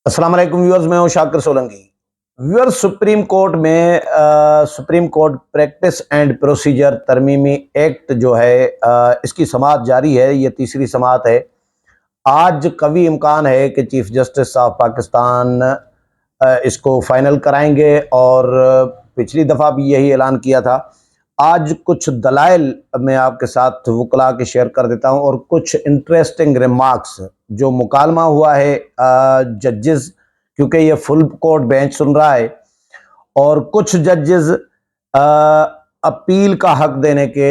अस्सलाम वालेकुम व्यूअर्स, मैं हूं Shakir Solanki. Viewers, supreme court में supreme court practice and procedure तरमीमी एक्ट जो है इसकी समाअत जारी है। ये तीसरी समाअत है। आज कवी इम्कान है कि चीफ जस्टिस ऑफ पाकिस्तान इसको फाइनल कराएंगे और पिछली दफ़ा भी यही ऐलान किया था। आज कुछ दलाइल मैं आपके साथ वकला के शेयर कर देता हूं और कुछ इंटरेस्टिंग रिमार्क्स जो मुकालमा हुआ है जजेस, क्योंकि ये फुल कोर्ट बेंच सुन रहा है और कुछ जजेस अपील का हक देने के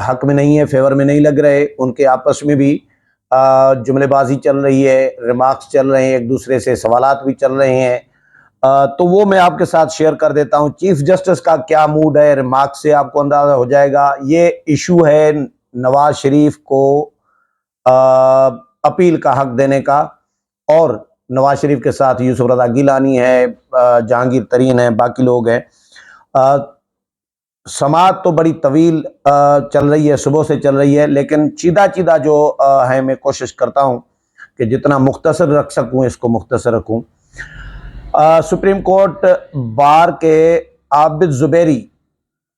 हक में नहीं है, फेवर में नहीं लग रहे। उनके आपस में भी जुमलेबाजी चल रही है, रिमार्क्स चल रहे हैं, एक दूसरे से सवालात भी चल रहे हैं। तो वो मैं आपके साथ शेयर कर देता हूं। चीफ जस्टिस का क्या मूड है, रिमार्क्स से आपको अंदाजा हो जाएगा। ये इशू है नवाज शरीफ को अपील का हक देने का, और नवाज शरीफ के साथ यूसुफ रज़ा गिलानी है, जहांगीर तरीन है, बाकी लोग हैं। समाअत तो बड़ी तवील चल रही है, सुबह से चल रही है, लेकिन चीदा चीदा जो है मैं कोशिश करता हूं कि जितना मुख्तसर रख सकूं इसको मुख्तसर रखूं। सुप्रीम कोर्ट बार के आबिद जुबैरी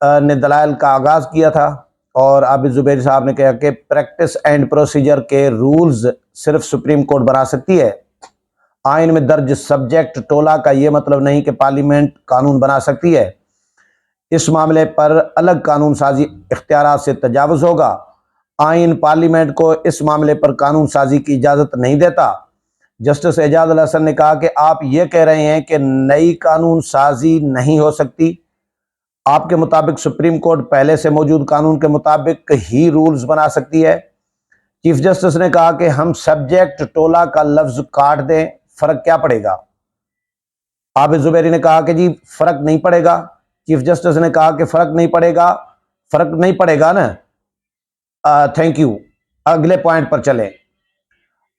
ने दलाइल का आगाज़ किया था और आबिद जुबैरी साहब ने कहा कि प्रैक्टिस एंड प्रोसीजर के रूल्स सिर्फ सुप्रीम कोर्ट बना सकती है। आइन में दर्ज सब्जेक्ट टोला का ये मतलब नहीं कि पार्लियामेंट कानून बना सकती है। इस मामले पर अलग कानून साजी इख्तियारात से तजावुज़ होगा। आइन पार्लियामेंट को इस मामले पर कानून साजी की इजाज़त नहीं देता। जस्टिस एजाज अल हसन ने कहा कि आप ये कह रहे हैं कि नई कानून साजी नहीं हो सकती। आपके मुताबिक सुप्रीम कोर्ट पहले से मौजूद कानून के मुताबिक ही रूल्स बना सकती है। चीफ जस्टिस ने कहा कि हम सब्जेक्ट टोला का लफ्ज काट दें, फर्क क्या पड़ेगा। आबिद जुबैरी ने कहा कि जी फर्क नहीं पड़ेगा। चीफ जस्टिस ने कहा कि फर्क नहीं पड़ेगा, फर्क नहीं पड़ेगा ना। Thank you. अगले पॉइंट पर चलें।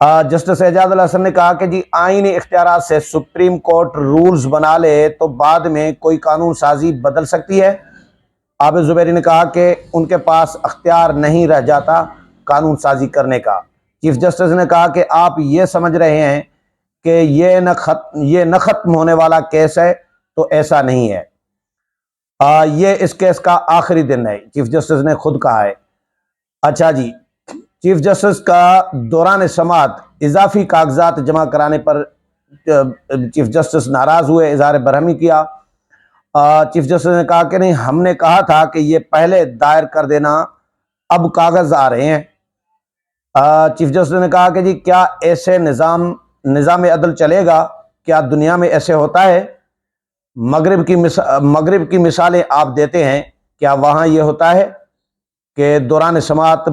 जस्टिस एजाज अल हसन ने कहा कि जी आईनी इख्तियारात से सुप्रीम कोर्ट रूल्स बना ले तो बाद में कोई कानून साजी बदल सकती है। आबिद जुबैरी ने कहा कि उनके पास अख्तियार नहीं रह जाता कानून साजी करने का। चीफ जस्टिस ने कहा कि आप ये समझ रहे हैं कि ये न खत्म होने वाला केस है, तो ऐसा नहीं है। ये इस केस का आखिरी दिन है, चीफ जस्टिस ने खुद कहा है। अच्छा जी, चीफ जस्टिस का दौरान समाअत इजाफी कागजात जमा कराने पर चीफ जस्टिस नाराज हुए, इजहार बरहमी किया। चीफ जस्टिस ने कहा कि नहीं, हमने कहा था कि ये पहले दायर कर देना, अब कागज आ रहे हैं। चीफ जस्टिस ने कहा कि जी क्या ऐसे निज़ाम अदल चलेगा? क्या दुनिया में ऐसे होता है? मगरिब की मिसालें आप देते हैं, क्या वहां ये होता है कि दौरान समाअत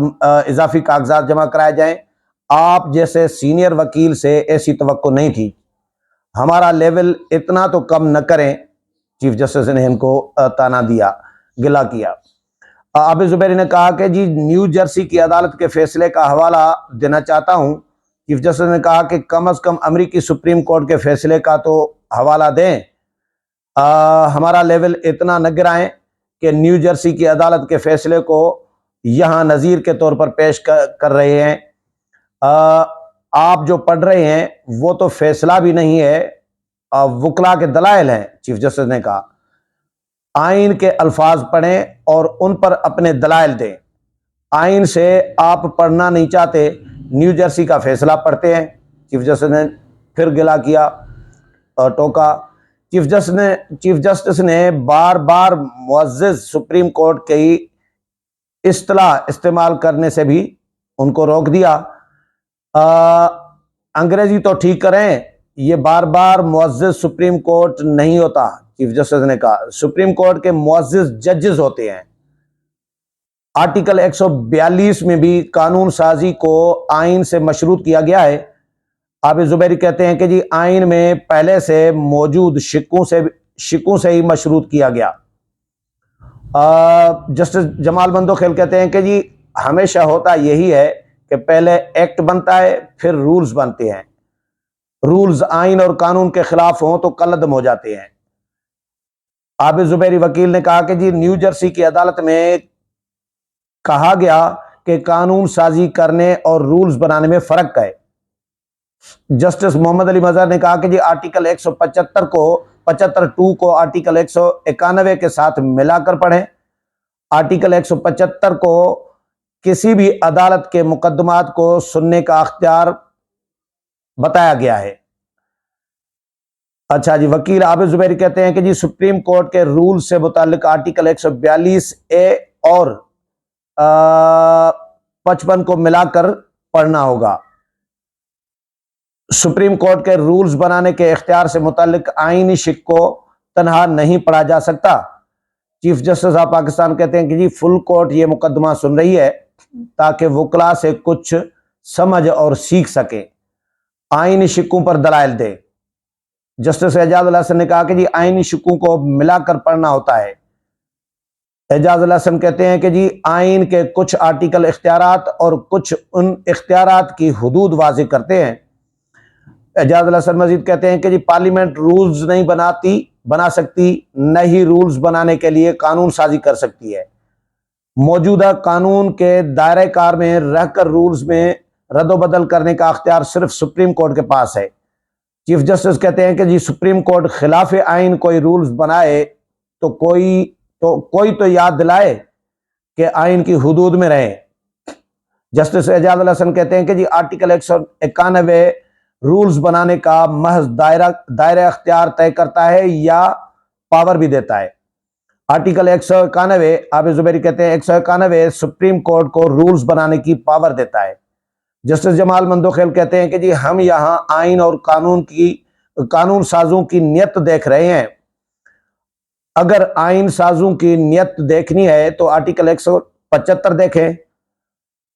इजाफी कागजात जमा कराए जाएं? आप जैसे सीनियर वकील से ऐसी तवक्को नहीं थी। हमारा लेवल इतना तो कम न करें। चीफ जस्टिस ने इनको ताना दिया, गिला किया। आबिद जुबैरी ने कहा कि जी न्यू जर्सी की अदालत के फैसले का हवाला देना चाहता हूं। चीफ जस्टिस ने कहा कि कम अज कम अमेरिकी सुप्रीम कोर्ट के फैसले का तो हवाला दें। हमारा लेवल इतना न गिराएं कि न्यू जर्सी की अदालत के फैसले को यहां नज़ीर के तौर पर पेश कर रहे हैं। आप जो पढ़ रहे हैं वो तो फैसला भी नहीं है, वकला के दलाइल हैं। चीफ जस्टिस ने कहा आइन के अल्फाज पढ़ें और उन पर अपने दलाइल दें। आइन से आप पढ़ना नहीं चाहते, न्यू जर्सी का फैसला पढ़ते हैं। चीफ जस्टिस ने फिर गिला किया और टोका। चीफ जस्टिस ने बार बार मुअज़्ज़िज़ सुप्रीम कोर्ट की इस्तिलाह इस्तेमाल करने से भी उनको रोक दिया। अंग्रेजी तो ठीक करें, ये बार बार मुअज़्ज़िज़ सुप्रीम कोर्ट नहीं होता। चीफ जस्टिस ने कहा सुप्रीम कोर्ट के मुअज़्ज़िज़ जजेस होते हैं। आर्टिकल 142 में भी कानून साजी को आइन से मशरूत किया गया है। आबिद जुबैरी कहते हैं कि जी आइन में पहले से मौजूद शिक्कों से ही मशरूत किया गया। जस्टिस जमाल बंदोखेल कहते हैं कि जी हमेशा होता यही है कि पहले एक्ट बनता है, फिर रूल्स बनते हैं। रूल्स आइन और कानून के खिलाफ हों तो कलअदम हो जाते हैं। आबिद जुबैरी वकील ने कहा कि जी न्यू जर्सी की अदालत में कहा गया कि कानून साजी करने और रूल्स बनाने में फर्क है। जस्टिस मोहम्मद अली मजहर ने कहा कि जी आर्टिकल 175 को 75(2) को आर्टिकल 191 के साथ मिलाकर पढ़ें। आर्टिकल 175 को किसी भी अदालत के मुकदमात को सुनने का अख्तियार बताया गया है। अच्छा जी, वकील आबिद जुबैरी कहते हैं कि जी सुप्रीम कोर्ट के रूल से मुतालिक आर्टिकल 142A और 55 को मिलाकर पढ़ना होगा। सुप्रीम कोर्ट के रूल्स बनाने के इख्तियार से मुतालिक आईनी शिक को तनहा नहीं पढ़ा जा सकता। चीफ जस्टिस ऑफ पाकिस्तान कहते हैं कि जी फुल कोर्ट ये मुकदमा सुन रही है ताकि वकला से कुछ समझ और सीख सके, आईनी शिकों पर दलाइल दे। जस्टिस एजाज अल हसन ने कहा कि जी आईनी शिकों को मिलाकर पढ़ना होता है। एजाज अल हसन कहते हैं कि जी आइन के कुछ आर्टिकल इख्तियारात और कुछ उन इख्तियारात की हुदूद वाज़ेह करते हैं। एजाज अल हसन मजीद कहते हैं कि जी पार्लियामेंट रूल्स नहीं बना सकती, न ही रूल्स बनाने के लिए कानून साजी कर सकती है। मौजूदा कानून के दायरे कार में रहकर रूल्स में रद्दोबदल करने का अख्तियार सिर्फ सुप्रीम कोर्ट के पास है। चीफ जस्टिस कहते हैं कि जी सुप्रीम कोर्ट खिलाफ आइन कोई रूल्स बनाए तो कोई तो याद दिलाए कि आइन की हुदूद में रहे। जस्टिस एजाज अल हसन कहते हैं कि जी आर्टिकल 191 रूल्स बनाने का महज दायरा अख्तियार तय करता है या पावर भी देता है। आर्टिकल 191, आबिद जुबैरी कहते हैं 191 सुप्रीम कोर्ट को रूल्स बनाने की पावर देता है। जस्टिस जमाल मंदोखेल कहते हैं कि जी हम यहाँ आइन और कानून साजों की नियत देख रहे हैं। अगर आइन साजों की नियत देखनी है तो आर्टिकल 175 देखें।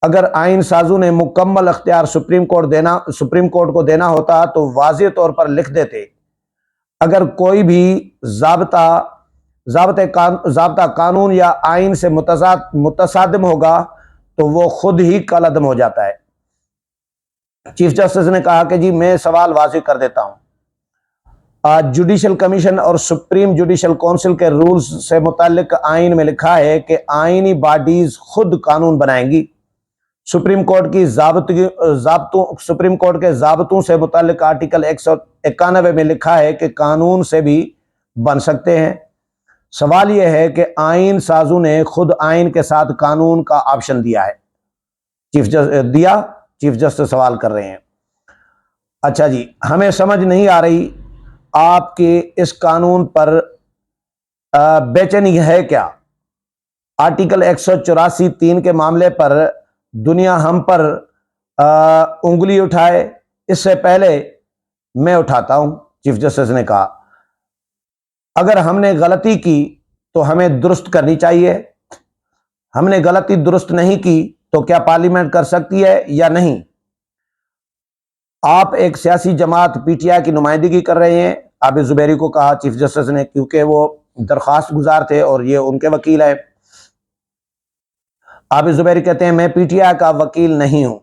अगर आइन साजों ने मुकम्मल अख्तियार सुप्रीम कोर्ट को देना होता तो वाज़ेह तौर पर लिख देते। अगर कोई भी ज़ाब्ता कानून या आइन से मुतसादिम होगा तो वो खुद ही कलअदम हो जाता है। चीफ जस्टिस ने कहा कि जी मैं सवाल वाज़ेह कर देता हूं, जुडिशल कमीशन और सुप्रीम जुडिशल काउंसिल के रूल्स से मुतालिक आइन में लिखा है कि आइनी बॉडीज खुद कानून बनाएंगी। सुप्रीम कोर्ट के ज़ाब्तों से मुतालिक आर्टिकल 191 में लिखा है कि कानून से भी बन सकते हैं। सवाल यह है कि आइन साजों ने खुद आइन के साथ कानून का ऑप्शन दिया है। चीफ जस्टिस सवाल कर रहे हैं। अच्छा जी, हमें समझ नहीं आ रही आपके इस कानून पर बेचैनी है क्या? आर्टिकल 184(3) के मामले पर दुनिया हम पर उंगली उठाए इससे पहले मैं उठाता हूं। चीफ जस्टिस ने कहा अगर हमने गलती की तो हमें दुरुस्त करनी चाहिए। हमने गलती दुरुस्त नहीं की तो क्या पार्लियामेंट कर सकती है या नहीं? आप एक सियासी जमात पीटीआई की नुमाइंदगी कर रहे हैं, आबिद जुबैरी को कहा चीफ जस्टिस ने, क्योंकि वो दरख्वास्त गुजार थे और ये उनके वकील है। आबिद जुबैरी कहते हैं मैं पीटीआई का वकील नहीं हूं,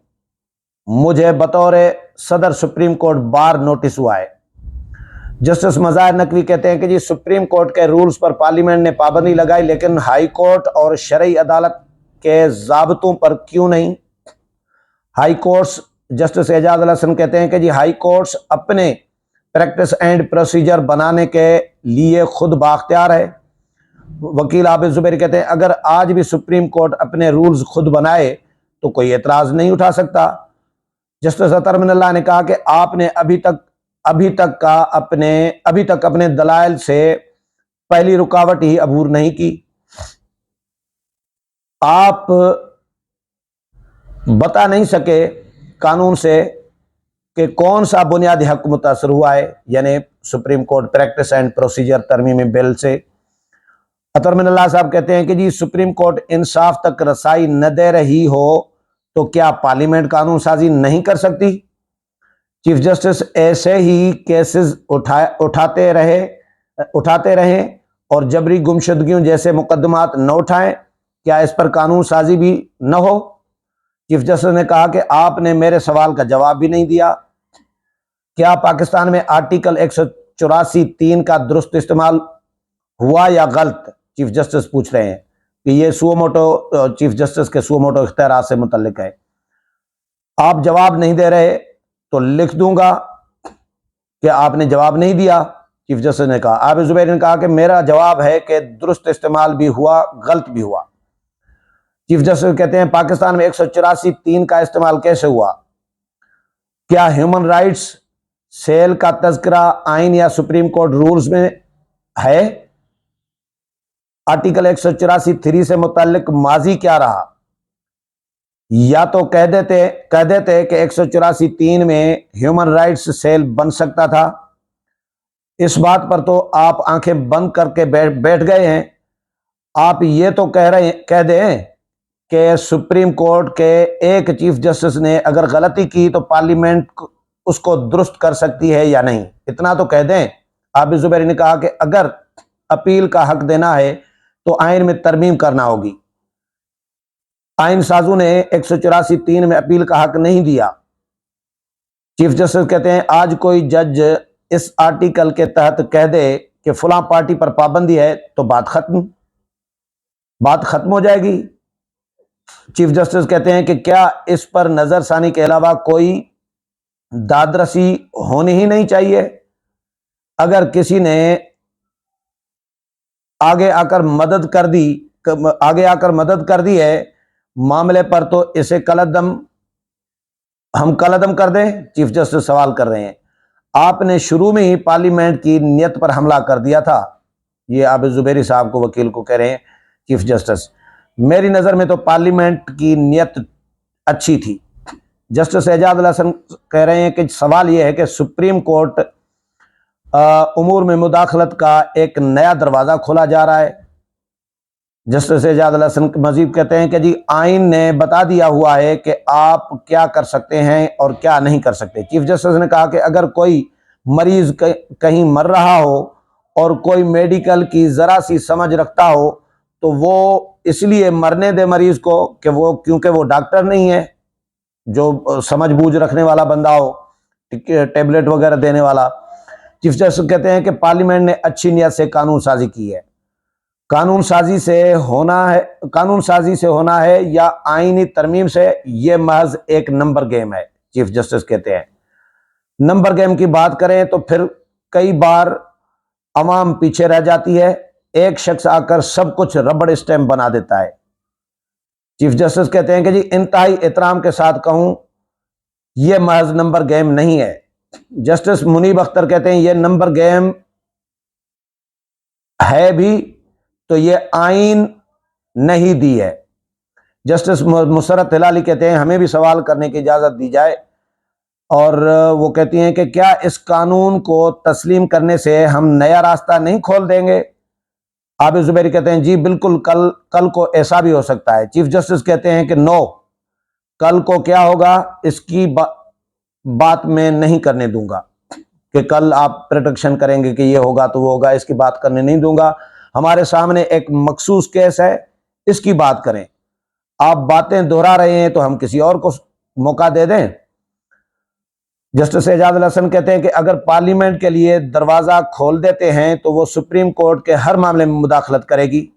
मुझे बतौर सदर सुप्रीम कोर्ट बार नोटिस हुआ है। जस्टिस मज़ाहिर नकवी कहते हैं कि जी सुप्रीम कोर्ट के रूल्स पर पार्लियामेंट ने पाबंदी लगाई, लेकिन हाई कोर्ट और शरई अदालत के ज़ाब्तों पर क्यों नहीं? हाई कोर्ट्स, जस्टिस एजाज अल हसन कहते हैं कि जी हाई कोर्ट्स अपने प्रैक्टिस एंड प्रोसीजर बनाने के लिए खुद बाख्तियार है। वकील आबिद जुबैरी कहते हैं अगर आज भी सुप्रीम कोर्ट अपने रूल्स खुद बनाए तो कोई एतराज नहीं उठा सकता। जस्टिस अतर मिनल्लाह ने कहा कि आपने अभी तक अपने दलाइल से पहली रुकावट ही अबूर नहीं की। आप बता नहीं सके कानून से कि कौन सा बुनियादी हक मुतासर हुआ है, यानी supreme court practice and procedure तरमीमी बिल से। अतर मिनल्लाह साहब कहते हैं कि जी सुप्रीम कोर्ट इंसाफ तक रसाई न दे रही हो तो क्या पार्लियामेंट कानून साजी नहीं कर सकती? चीफ जस्टिस ऐसे ही केसेस उठाते रहे और जबरी गुमशुदगियों जैसे मुकदमात न उठाएं, क्या इस पर कानून साजी भी न हो? चीफ जस्टिस ने कहा कि आपने मेरे सवाल का जवाब भी नहीं दिया। क्या पाकिस्तान में आर्टिकल 184(3) का दुरुस्त इस्तेमाल हुआ या गलत? चीफ जस्टिस पूछ रहे हैं कि ये चीफ जस्टिस के सुओ मोटो इख्तियारात से मुतल्लिक है। आप जवाब नहीं दे रहे तो लिख दूंगा कि आपने जवाब नहीं दिया। चीफ जस्टिस ने कहा। आबिद जुबैरी ने कहा कि मेरा जवाब है कि दुरुस्त इस्तेमाल भी हुआ, गलत भी हुआ। चीफ जस्टिस कहते हैं पाकिस्तान में 184(3) का इस्तेमाल कैसे हुआ? क्या ह्यूमन राइट्स सेल का तज़किरा आइन या सुप्रीम कोर्ट रूल्स में है? आर्टिकल 184(3) से मुताल्लिक माजी क्या रहा? या तो कह देते कि 184(3) में ह्यूमन राइट्स सेल बन सकता था। इस बात पर तो आप आंखें बंद करके बैठ गए हैं। आप ये तो कह दें कि सुप्रीम कोर्ट के एक चीफ जस्टिस ने अगर गलती की तो पार्लियामेंट उसको दुरुस्त कर सकती है या नहीं, इतना तो कह दें। आबिद जुबैरी ने कहा कि अगर अपील का हक देना है तो आइन में तरमीम करना होगी। आइन साजों ने 184(3) में अपील का हक नहीं दिया। चीफ जस्टिस कहते हैं आज कोई जज इस आर्टिकल के तहत कह दे कि फलां पार्टी पर पाबंदी है तो बात खत्म हो जाएगी। चीफ जस्टिस कहते हैं कि क्या इस पर नजरसानी के अलावा कोई दादरसी होनी ही नहीं चाहिए? अगर किसी ने आगे आकर मदद कर दी है मामले पर तो इसे हम कलअदम कर दें? चीफ जस्टिस सवाल कर रहे हैं। आपने शुरू में ही पार्लियामेंट की नियत पर हमला कर दिया था। ये आबिद जुबैरी साहब को, वकील को कह रहे हैं चीफ जस्टिस। मेरी नज़र में तो पार्लियामेंट की नियत अच्छी थी। जस्टिस एजाज हसन कह रहे हैं कि सवाल यह है कि सुप्रीम कोर्ट उमूर में मुदाखलत का एक नया दरवाज़ा खोला जा रहा है। जस्टिस एजाज हसन मजीद कहते हैं कि जी आइन ने बता दिया हुआ है कि आप क्या कर सकते हैं और क्या नहीं कर सकते। चीफ जस्टिस ने कहा कि अगर कोई मरीज कहीं मर रहा हो और कोई मेडिकल की ज़रा सी समझ रखता हो तो वो इसलिए मरने दे मरीज को क्योंकि वो डॉक्टर नहीं है जो समझ बूझ रखने वाला बंदा हो, टेबलेट वगैरह देने वाला। चीफ जस्टिस कहते हैं कि पार्लियामेंट ने अच्छी नीयत से कानून साजी की है। कानून साजी से होना है या आईनी तरमीम से, यह महज एक नंबर गेम है। चीफ जस्टिस कहते हैं नंबर गेम की बात करें तो फिर कई बार अवाम पीछे रह जाती है, एक शख्स आकर सब कुछ रबड़ स्टैम्प बना देता है। चीफ जस्टिस कहते हैं कि जी इंतहाई एहतराम के साथ कहूं यह महज नंबर गेम नहीं है। जस्टिस मुनीब अख्तर कहते हैं यह नंबर गेम है भी तो यह आइन नहीं दी है। जस्टिस मुसरत हिलाली कहते हैं हमें भी सवाल करने की इजाजत दी जाए, और वो कहती हैं कि क्या इस कानून को तस्लीम करने से हम नया रास्ता नहीं खोल देंगे? आबिद जुबैरी कहते हैं जी बिल्कुल, कल को ऐसा भी हो सकता है। चीफ जस्टिस कहते हैं कि नो, कल को क्या होगा इसकी बात मैं नहीं करने दूंगा कि कल आप प्रोटेक्शन करेंगे कि ये होगा तो वो होगा, इसकी बात करने नहीं दूंगा। हमारे सामने एक मखसूस केस है, इसकी बात करें। आप बातें दोहरा रहे हैं तो हम किसी और को मौका दे दें। जस्टिस एजाज हसन कहते हैं कि अगर पार्लियामेंट के लिए दरवाजा खोल देते हैं तो वो सुप्रीम कोर्ट के हर मामले में मुदाखलत करेगी।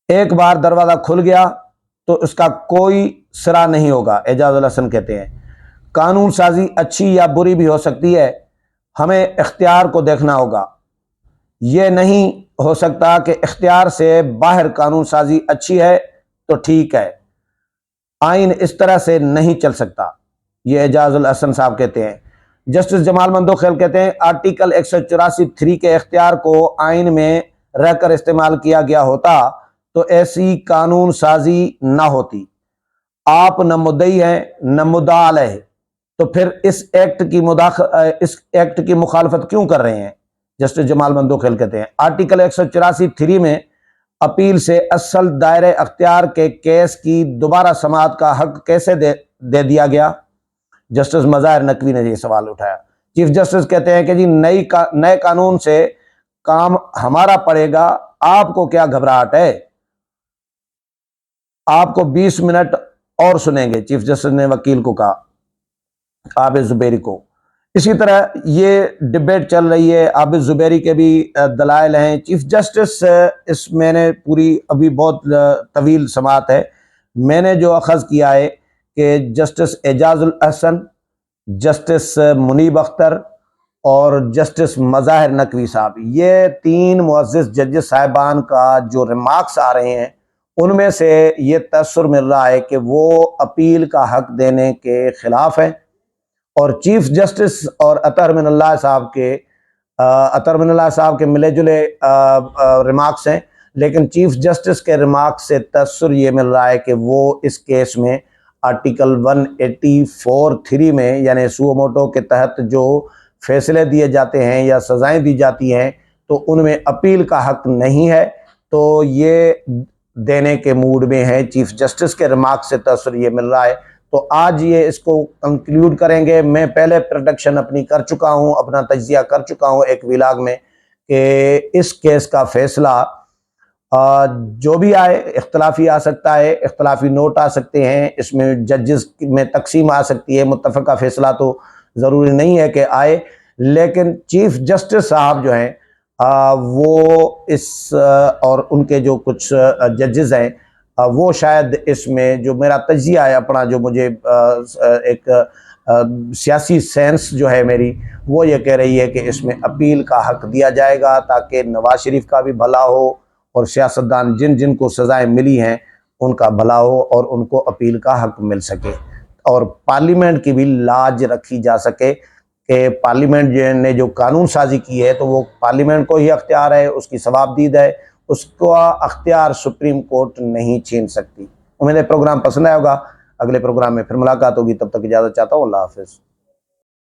एक बार दरवाजा खुल गया तो उसका कोई सिरा नहीं होगा। एजाज हसन कहते हैं कानून साजी अच्छी या बुरी भी हो सकती है, हमें इख्तियार को देखना होगा। यह नहीं हो सकता कि इख्तियार से बाहर कानून साजी अच्छी है तो ठीक है, आइन इस तरह से नहीं चल सकता। ये एजाजुल हसन साहब कहते हैं। जस्टिस जमाल मंदोखेल कहते हैं आर्टिकल 184(3) के इख्तियार को आइन में रहकर इस्तेमाल किया गया होता तो ऐसी कानून साजी ना होती। आप न मुद्दई हैं न मुद्दा अलैह, तो फिर इस एक्ट की मुखालफत क्यों कर रहे हैं? जस्टिस जमाल मंदोखेल कहते हैं आर्टिकल 184(3) में अपील से असल दायरे अख्तियार के केस की दोबारा समाअत का हक कैसे दे दिया गया? जस्टिस मज़ाहिर नकवी ने यह सवाल उठाया। चीफ जस्टिस कहते हैं कि जी नए कानून से काम हमारा पड़ेगा, आपको क्या घबराहट है? आपको 20 मिनट और सुनेंगे, चीफ जस्टिस ने वकील को कहा, आबिद जुबैरी को। इसी तरह ये डिबेट चल रही है, आबिद जुबैरी के भी दलाइल हैं। चीफ जस्टिस इस मैंने पूरी अभी बहुत तवील समाअत है, मैंने जो अखज़ किया है कि जस्टिस एजाजुल हसन, जस्टिस मुनीब अख्तर और जस्टिस मज़ाहिर नकवी साहब, ये 3 मुअज़्ज़िज़ जजेस साहिबान का जो रिमार्क्स आ रहे हैं उनमें से ये तअस्सुर मिल रहा है कि वो अपील का हक देने के ख़िलाफ़ हैं। और चीफ जस्टिस और अतहर मिनल्लाह साहब के मिले जुले रिमार्क्स हैं, लेकिन चीफ जस्टिस के रिमार्क्स से तअस्सुर ये मिल रहा है कि वो इस केस में आर्टिकल 184(3) में यानी सुओ मोटो के तहत जो फैसले दिए जाते हैं या सज़ाएं दी जाती हैं तो उनमें अपील का हक नहीं है। तो ये देने के मूड में है। चीफ जस्टिस के रिमार्क से तअस्सुर ये मिल रहा है। तो आज ये इसको कंक्लूड करेंगे। मैं पहले प्रोडक्शन अपनी कर चुका हूँ, अपना तज्जिया कर चुका हूँ एक व्लॉग में कि इस केस का फैसला जो भी आए, इख्तलाफी आ सकता है, इख्तलाफी नोट आ सकते हैं, इसमें जजेस में तकसीम आ सकती है, मुत्तफ़क़ा फैसला तो ज़रूरी नहीं है कि आए, लेकिन चीफ जस्टिस साहब जो हैं वो इस और उनके जो कुछ जजेस हैं वो शायद इसमें जो मेरा तज्जिया है अपना, जो मुझे एक सियासी सेंस जो है मेरी, वो ये कह रही है कि इसमें अपील का हक दिया जाएगा ताकि नवाज शरीफ का भी भला हो और सियासतदान जिन जिन को सज़ाएँ मिली हैं उनका भला हो और उनको अपील का हक मिल सके और पार्लियामेंट की भी लाज रखी जा सके कि पार्लियामेंट ने जो कानून साजी की है तो वो पार्लियामेंट को ही अख्तियार है, उसकी सवाबदीद है, उसको अख्तियार सुप्रीम कोर्ट नहीं छीन सकती। उम्मीद है प्रोग्राम पसंद आया होगा। अगले प्रोग्राम में फिर मुलाकात होगी, तब तक इजाज़त चाहता हूँ। अल्लाह हाफ़िज़।